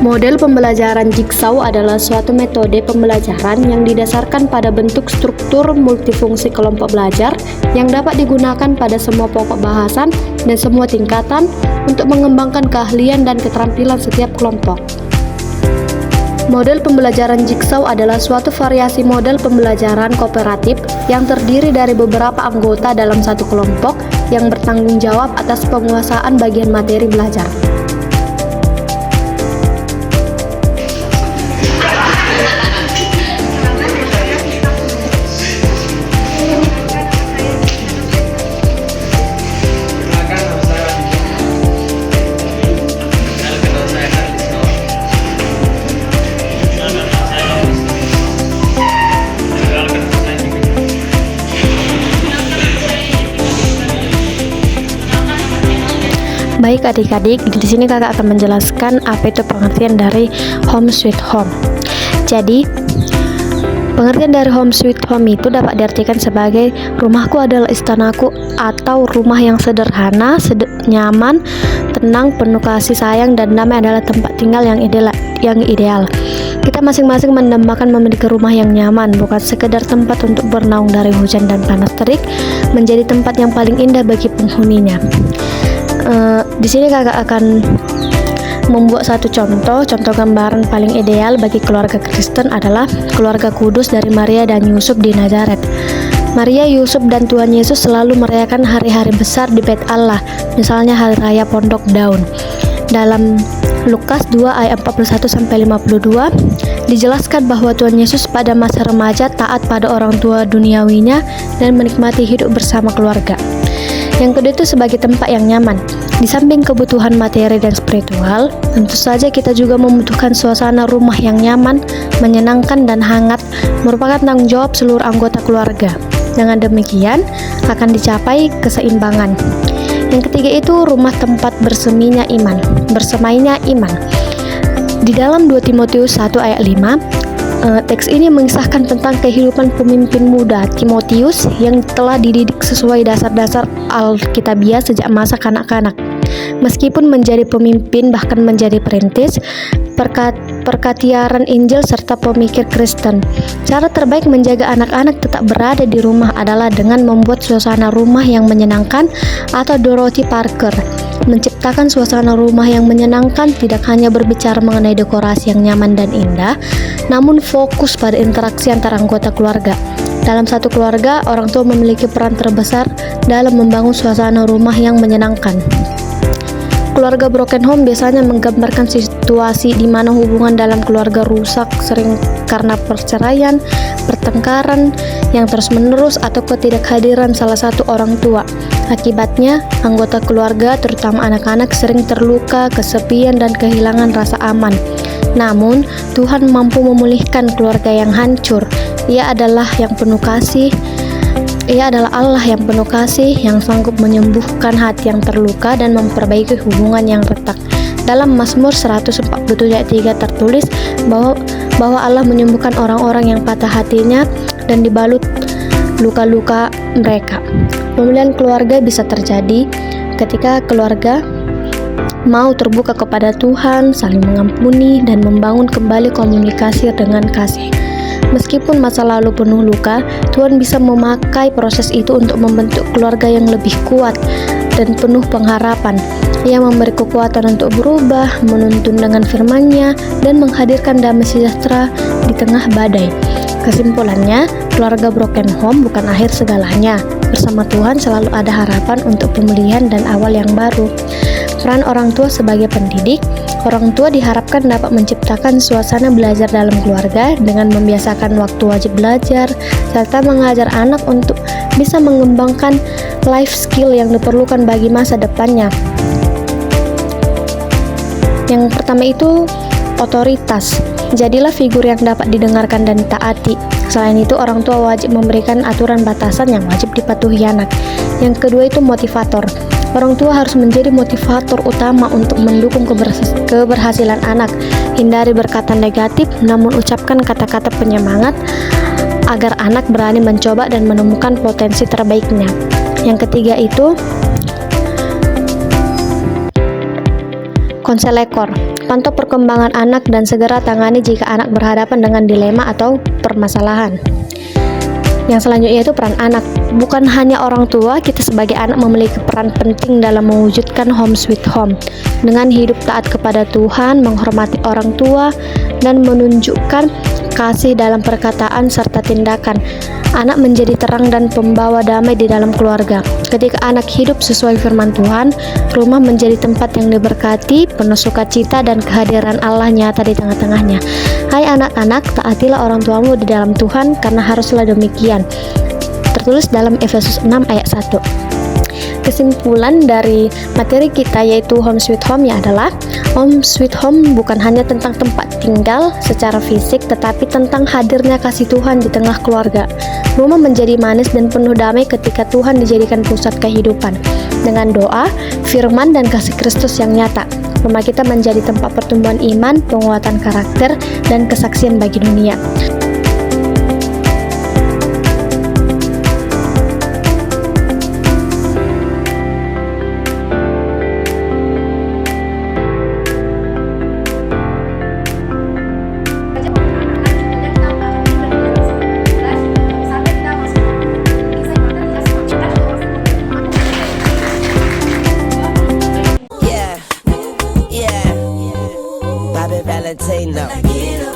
Model pembelajaran jigsaw adalah suatu metode pembelajaran yang didasarkan pada bentuk struktur multifungsi kelompok belajar yang dapat digunakan pada semua pokok bahasan dan semua tingkatan untuk mengembangkan keahlian dan keterampilan setiap kelompok. Model pembelajaran jigsaw adalah suatu variasi model pembelajaran kooperatif yang terdiri dari beberapa anggota dalam satu kelompok yang bertanggung jawab atas penguasaan bagian materi belajar. Baik adik-adik, di sini kakak akan menjelaskan apa itu pengertian dari home sweet home. Jadi, pengertian dari home sweet home itu dapat diartikan sebagai rumahku adalah istanaku, atau rumah yang sederhana, nyaman, tenang, penuh kasih sayang dan damai adalah tempat tinggal yang ideal. Kita masing-masing mendambakan memiliki rumah yang nyaman, bukan sekedar tempat untuk bernaung dari hujan dan panas terik, menjadi tempat yang paling indah bagi penghuninya. Di sini kakak akan membuat satu contoh gambaran paling ideal bagi keluarga Kristen adalah keluarga kudus dari Maria dan Yusuf di Nazaret. Maria, Yusuf, dan Tuhan Yesus selalu merayakan hari-hari besar di Bait Allah, misalnya hari raya Pondok Daun. Dalam Lukas 2 ayat 41-52 dijelaskan bahwa Tuhan Yesus pada masa remaja taat pada orang tua duniawinya dan menikmati hidup bersama keluarga. Yang kedua itu sebagai tempat yang nyaman. Di samping kebutuhan materi dan spiritual, tentu saja kita juga membutuhkan suasana rumah yang nyaman, menyenangkan dan hangat, merupakan tanggung jawab seluruh anggota keluarga. Dengan demikian, akan dicapai keseimbangan. Yang ketiga itu rumah tempat bersemainya iman. Di dalam 2 Timotius 1 ayat 5, teks ini mengisahkan tentang kehidupan pemimpin muda Timotius yang telah dididik sesuai dasar-dasar Alkitabiah sejak masa kanak-kanak. Meskipun menjadi pemimpin bahkan menjadi perintis, perkatiaran Injil serta pemikir Kristen, cara terbaik menjaga anak-anak tetap berada di rumah adalah dengan membuat suasana rumah yang menyenangkan, atau Dorothy Parker menciptakan suasana rumah yang menyenangkan tidak hanya berbicara mengenai dekorasi yang nyaman dan indah, namun fokus pada interaksi antara anggota keluarga. Dalam satu keluarga, orang tua memiliki peran terbesar dalam membangun suasana rumah yang menyenangkan. Keluarga broken home biasanya menggambarkan situasi di mana hubungan dalam keluarga rusak, sering karena perceraian, pertengkaran yang terus-menerus, atau ketidakhadiran salah satu orang tua. Akibatnya, anggota keluarga, terutama anak-anak, sering terluka, kesepian, dan kehilangan rasa aman. Namun, Tuhan mampu memulihkan keluarga yang hancur. Ia adalah Allah yang penuh kasih, yang sanggup menyembuhkan hati yang terluka dan memperbaiki hubungan yang retak. Dalam Mazmur 147 ayat 3 tertulis bahwa Allah menyembuhkan orang-orang yang patah hatinya dan dibalut luka-luka mereka. Pemulihan keluarga bisa terjadi ketika keluarga mau terbuka kepada Tuhan, saling mengampuni, dan membangun kembali komunikasi dengan kasih. Meskipun masa lalu penuh luka, Tuhan bisa memakai proses itu untuk membentuk keluarga yang lebih kuat dan penuh pengharapan. Ia memberi kekuatan untuk berubah, menuntun dengan firman-Nya, dan menghadirkan damai sejahtera di tengah badai. Kesimpulannya, keluarga broken home bukan akhir segalanya. Bersama Tuhan selalu ada harapan untuk pemulihan dan awal yang baru. Peran orang tua sebagai pendidik, orang tua diharapkan dapat menciptakan suasana belajar dalam keluarga dengan membiasakan waktu wajib belajar, serta mengajar anak untuk bisa mengembangkan life skill yang diperlukan bagi masa depannya. Yang pertama itu otoritas. Jadilah figur yang dapat didengarkan dan ditaati. Selain itu, orang tua wajib memberikan aturan batasan yang wajib dipatuhi anak. Yang kedua itu motivator. Orang tua harus menjadi motivator utama untuk mendukung keberhasilan anak. Hindari berkata negatif, namun ucapkan kata-kata penyemangat agar anak berani mencoba dan menemukan potensi terbaiknya. Yang ketiga itu konselekor. Pantau perkembangan anak dan segera tangani jika anak berhadapan dengan dilema atau permasalahan. Yang selanjutnya itu peran anak. Bukan hanya orang tua, kita sebagai anak memiliki peran penting dalam mewujudkan home sweet home. Dengan hidup taat kepada Tuhan, menghormati orang tua, dan menunjukkan kasih dalam perkataan serta tindakan, anak menjadi terang dan pembawa damai di dalam keluarga. Ketika anak hidup sesuai firman Tuhan, rumah menjadi tempat yang diberkati, penuh sukacita dan kehadiran Allah nyata di tengah-tengahnya. Hai anak-anak, taatilah orang tuamu di dalam Tuhan, karena haruslah demikian. Tertulis dalam Efesus 6 ayat 1. Kesimpulan dari materi kita yaitu home sweet home adalah home sweet home bukan hanya tentang tempat tinggal secara fisik, tetapi tentang hadirnya kasih Tuhan di tengah keluarga. Rumah menjadi manis dan penuh damai ketika Tuhan dijadikan pusat kehidupan. Dengan doa, firman, dan kasih Kristus yang nyata, rumah kita menjadi tempat pertumbuhan iman, penguatan karakter, dan kesaksian bagi dunia. Valentino.